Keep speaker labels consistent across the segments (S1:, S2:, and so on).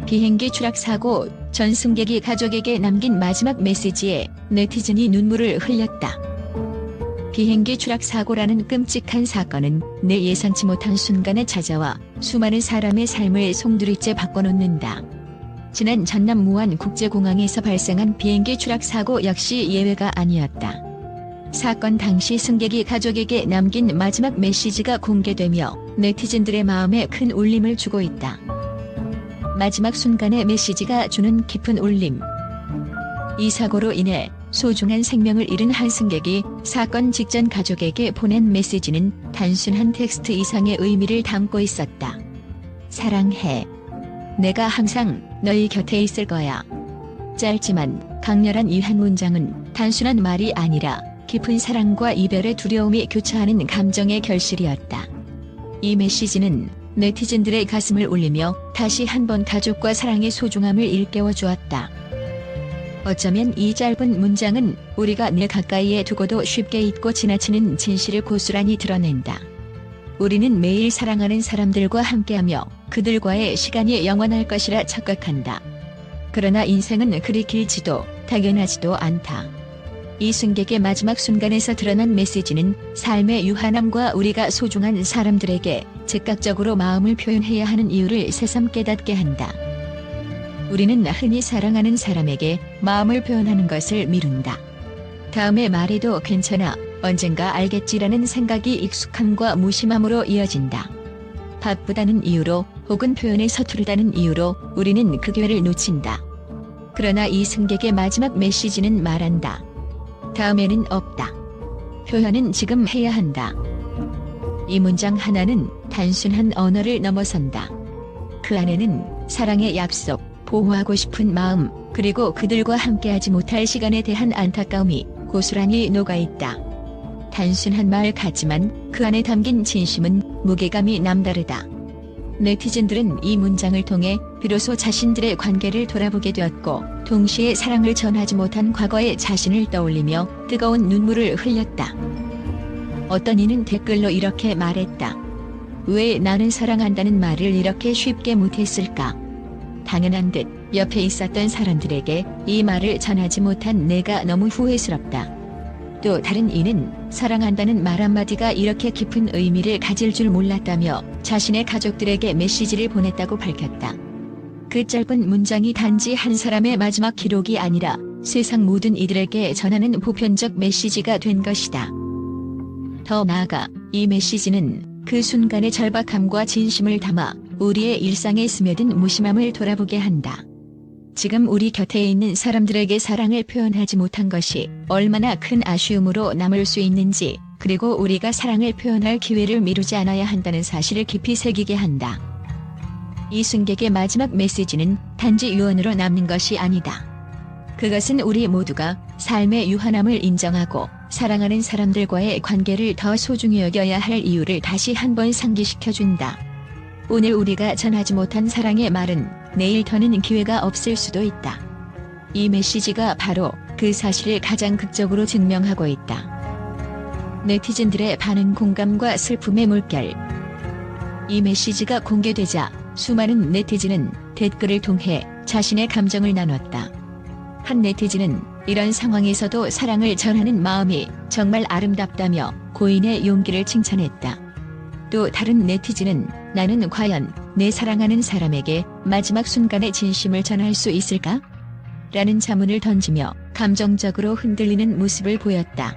S1: 비행기 추락 사고 전 승객이 가족에게 남긴 마지막 메시지에 네티즌이 눈물을 흘렸다. 비행기 추락 사고라는 끔찍한 사건은 내 예상치 못한 순간에 찾아와 수많은 사람의 삶을 송두리째 바꿔놓는다. 지난 전남 무안 국제공항에서 발생한 비행기 추락 사고 역시 예외가 아니었다. 사건 당시 승객이 가족에게 남긴 마지막 메시지가 공개되며 네티즌들의 마음에 큰 울림을 주고 있다. 마지막 순간의 메시지가 주는 깊은 울림. 이 사고로 인해 소중한 생명을 잃은 한 승객이 사건 직전 가족에게 보낸 메시지는 단순한 텍스트 이상의 의미를 담고 있었다. 사랑해. 내가 항상 너희 곁에 있을 거야. 짧지만 강렬한 이 한 문장은 단순한 말이 아니라 깊은 사랑과 이별의 두려움이 교차하는 감정의 결실이었다. 이 메시지는 네티즌들의 가슴을 울리며 다시 한번 가족과 사랑의 소중함을 일깨워 주었다. 어쩌면 이 짧은 문장은 우리가 늘 가까이에 두고도 쉽게 잊고 지나치는 진실을 고스란히 드러낸다. 우리는 매일 사랑하는 사람들과 함께하며 그들과의 시간이 영원할 것이라 착각한다. 그러나 인생은 그리 길지도 당연하지도 않다. 이 승객의 마지막 순간에서 드러난 메시지는 삶의 유한함과 우리가 소중한 사람들에게 즉각적으로 마음을 표현해야 하는 이유를 새삼 깨닫게 한다. 우리는 흔히 사랑하는 사람에게 마음을 표현하는 것을 미룬다. 다음에 말해도 괜찮아, 언젠가 알겠지라는 생각이 익숙함과 무심함으로 이어진다. 바쁘다는 이유로 혹은 표현에 서투르다는 이유로 우리는 그 기회를 놓친다. 그러나 이 승객의 마지막 메시지는 말한다. 다음에는 없다. 표현은 지금 해야 한다. 이 문장 하나는 단순한 언어를 넘어선다. 그 안에는 사랑의 약속, 보호하고 싶은 마음, 그리고 그들과 함께하지 못할 시간에 대한 안타까움이 고스란히 녹아있다. 단순한 말 같지만 그 안에 담긴 진심은 무게감이 남다르다. 네티즌들은 이 문장을 통해 비로소 자신들의 관계를 돌아보게 되었고, 동시에 사랑을 전하지 못한 과거의 자신을 떠올리며 뜨거운 눈물을 흘렸다. 어떤 이는 댓글로 이렇게 말했다. 왜 나는 사랑한다는 말을 이렇게 쉽게 못했을까? 당연한 듯 옆에 있었던 사람들에게 이 말을 전하지 못한 내가 너무 후회스럽다. 또 다른 이는 사랑한다는 말 한마디가 이렇게 깊은 의미를 가질 줄 몰랐다며 자신의 가족들에게 메시지를 보냈다고 밝혔다. 그 짧은 문장이 단지 한 사람의 마지막 기록이 아니라 세상 모든 이들에게 전하는 보편적 메시지가 된 것이다. 더 나아가 이 메시지는 그 순간의 절박함과 진심을 담아 우리의 일상에 스며든 무심함을 돌아보게 한다. 지금 우리 곁에 있는 사람들에게 사랑을 표현하지 못한 것이 얼마나 큰 아쉬움으로 남을 수 있는지, 그리고 우리가 사랑을 표현할 기회를 미루지 않아야 한다는 사실을 깊이 새기게 한다. 이 승객의 마지막 메시지는 단지 유언으로 남는 것이 아니다. 그것은 우리 모두가 삶의 유한함을 인정하고 사랑하는 사람들과의 관계를 더 소중히 여겨야 할 이유를 다시 한번 상기시켜준다. 오늘 우리가 전하지 못한 사랑의 말은 내일 더는 기회가 없을 수도 있다. 이 메시지가 바로 그 사실을 가장 극적으로 증명하고 있다. 네티즌들의 반응, 공감과 슬픔의 물결. 이 메시지가 공개되자 수많은 네티즌은 댓글을 통해 자신의 감정을 나눴다. 한 네티즌은 이런 상황에서도 사랑을 전하는 마음이 정말 아름답다며 고인의 용기를 칭찬했다. 또 다른 네티즌은 나는 과연 내 사랑하는 사람에게 마지막 순간의 진심을 전할 수 있을까? 라는 자문을 던지며 감정적으로 흔들리는 모습을 보였다.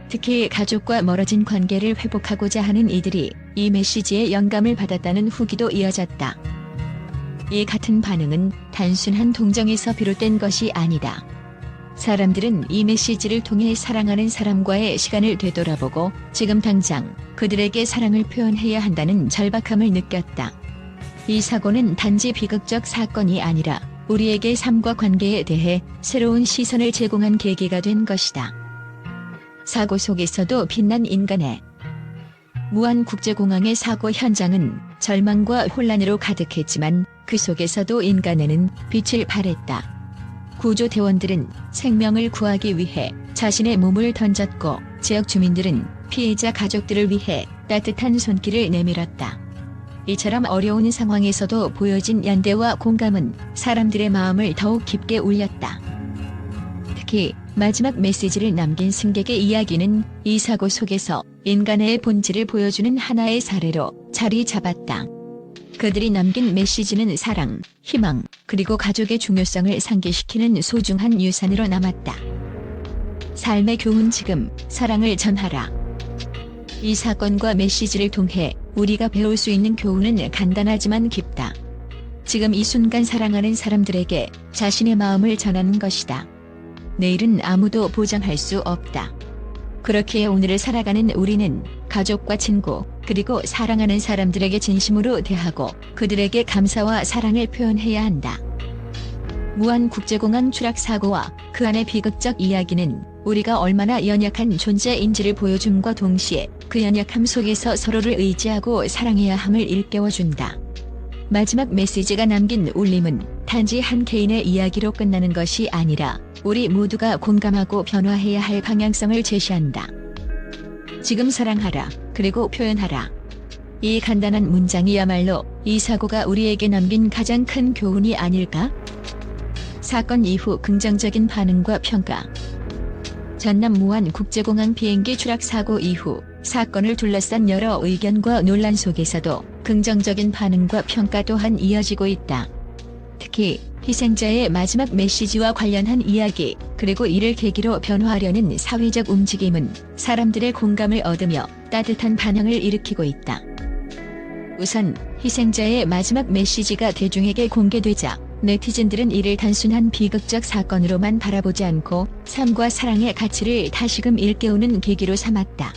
S1: 특히 가족과 멀어진 관계를 회복하고자 하는 이들이 이 메시지에 영감을 받았다는 후기도 이어졌다. 이 같은 반응은 단순한 동정에서 비롯된 것이 아니다. 사람들은 이 메시지를 통해 사랑하는 사람과의 시간을 되돌아보고 지금 당장 그들에게 사랑을 표현해야 한다는 절박함을 느꼈다. 이 사고는 단지 비극적 사건이 아니라 우리에게 삶과 관계에 대해 새로운 시선을 제공한 계기가 된 것이다. 사고 속에서도 빛난 인간의 무안국제공항의 사고 현장은 절망과 혼란으로 가득했지만 그 속에서도 인간에는 빛을 발했다. 구조대원들은 생명을 구하기 위해 자신의 몸을 던졌고 지역 주민들은 피해자 가족들을 위해 따뜻한 손길을 내밀었다. 이처럼 어려운 상황에서도 보여진 연대와 공감은 사람들의 마음을 더욱 깊게 울렸다. 특히 마지막 메시지를 남긴 승객의 이야기는 이 사고 속에서 인간의 본질을 보여주는 하나의 사례로 자리 잡았다. 그들이 남긴 메시지는 사랑, 희망, 그리고 가족의 중요성을 상기시키는 소중한 유산으로 남았다. 삶의 교훈 지금 사랑을 전하라. 이 사건과 메시지를 통해 우리가 배울 수 있는 교훈은 간단하지만 깊다. 지금 이 순간 사랑하는 사람들에게 자신의 마음을 전하는 것이다. 내일은 아무도 보장할 수 없다. 그렇기에 오늘을 살아가는 우리는 가족과 친구, 그리고 사랑하는 사람들에게 진심으로 대하고 그들에게 감사와 사랑을 표현해야 한다. 무안국제공항 추락 사고와 그 안의 비극적 이야기는 우리가 얼마나 연약한 존재인지를 보여줌과 동시에 그 연약함 속에서 서로를 의지하고 사랑해야 함을 일깨워준다. 마지막 메시지가 남긴 울림은 단지 한 개인의 이야기로 끝나는 것이 아니라 우리 모두가 공감하고 변화해야 할 방향성을 제시한다. 지금 사랑하라, 그리고 표현하라. 이 간단한 문장이야말로 이 사고가 우리에게 남긴 가장 큰 교훈이 아닐까? 사건 이후 긍정적인 반응과 평가. 전남 무안 국제공항 비행기 추락 사고 이후 사건을 둘러싼 여러 의견과 논란 속에서도 긍정적인 반응과 평가 또한 이어지고 있다. 특히 희생자의 마지막 메시지와 관련한 이야기, 그리고 이를 계기로 변화하려는 사회적 움직임은 사람들의 공감을 얻으며 따뜻한 반응을 일으키고 있다. 우선 희생자의 마지막 메시지가 대중에게 공개되자 네티즌들은 이를 단순한 비극적 사건으로만 바라보지 않고 삶과 사랑의 가치를 다시금 일깨우는 계기로 삼았다.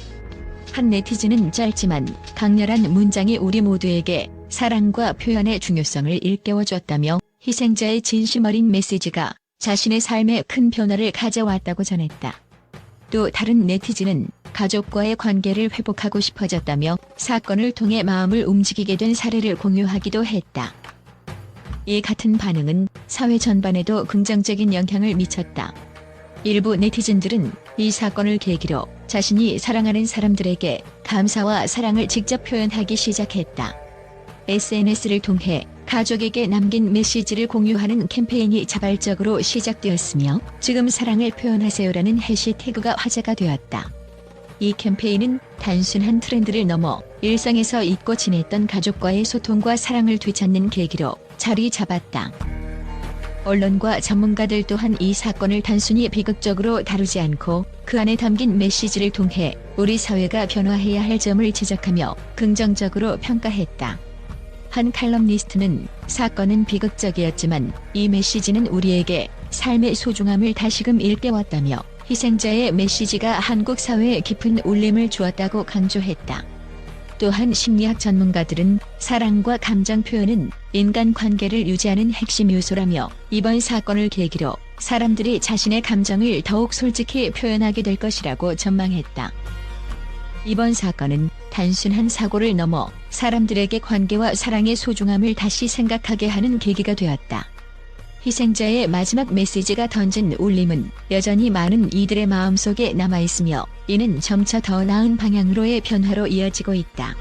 S1: 한 네티즌은 짧지만 강렬한 문장이 우리 모두에게 사랑과 표현의 중요성을 일깨워줬다며 희생자의 진심 어린 메시지가 자신의 삶에 큰 변화를 가져왔다고 전했다. 또 다른 네티즌은 가족과의 관계를 회복하고 싶어졌다며 사건을 통해 마음을 움직이게 된 사례를 공유하기도 했다. 이 같은 반응은 사회 전반에도 긍정적인 영향을 미쳤다. 일부 네티즌들은 이 사건을 계기로 자신이 사랑하는 사람들에게 감사와 사랑을 직접 표현하기 시작했다. SNS를 통해 가족에게 남긴 메시지를 공유하는 캠페인이 자발적으로 시작되었으며 지금 사랑을 표현하세요라는 해시태그가 화제가 되었다. 이 캠페인은 단순한 트렌드를 넘어 일상에서 잊고 지냈던 가족과의 소통과 사랑을 되찾는 계기로 자리 잡았다. 언론과 전문가들 또한 이 사건을 단순히 비극적으로 다루지 않고 그 안에 담긴 메시지를 통해 우리 사회가 변화해야 할 점을 지적하며 긍정적으로 평가했다. 한 칼럼니스트는 사건은 비극적이었지만 이 메시지는 우리에게 삶의 소중함을 다시금 일깨웠다며 희생자의 메시지가 한국 사회에 깊은 울림을 주었다고 강조했다. 또한 심리학 전문가들은 사랑과 감정 표현은 인간 관계를 유지하는 핵심 요소라며 이번 사건을 계기로 사람들이 자신의 감정을 더욱 솔직히 표현하게 될 것이라고 전망했다. 이번 사건은 단순한 사고를 넘어 사람들에게 관계와 사랑의 소중함을 다시 생각하게 하는 계기가 되었다. 희생자의 마지막 메시지가 던진 울림은 여전히 많은 이들의 마음속에 남아있으며 이는 점차 더 나은 방향으로의 변화로 이어지고 있다.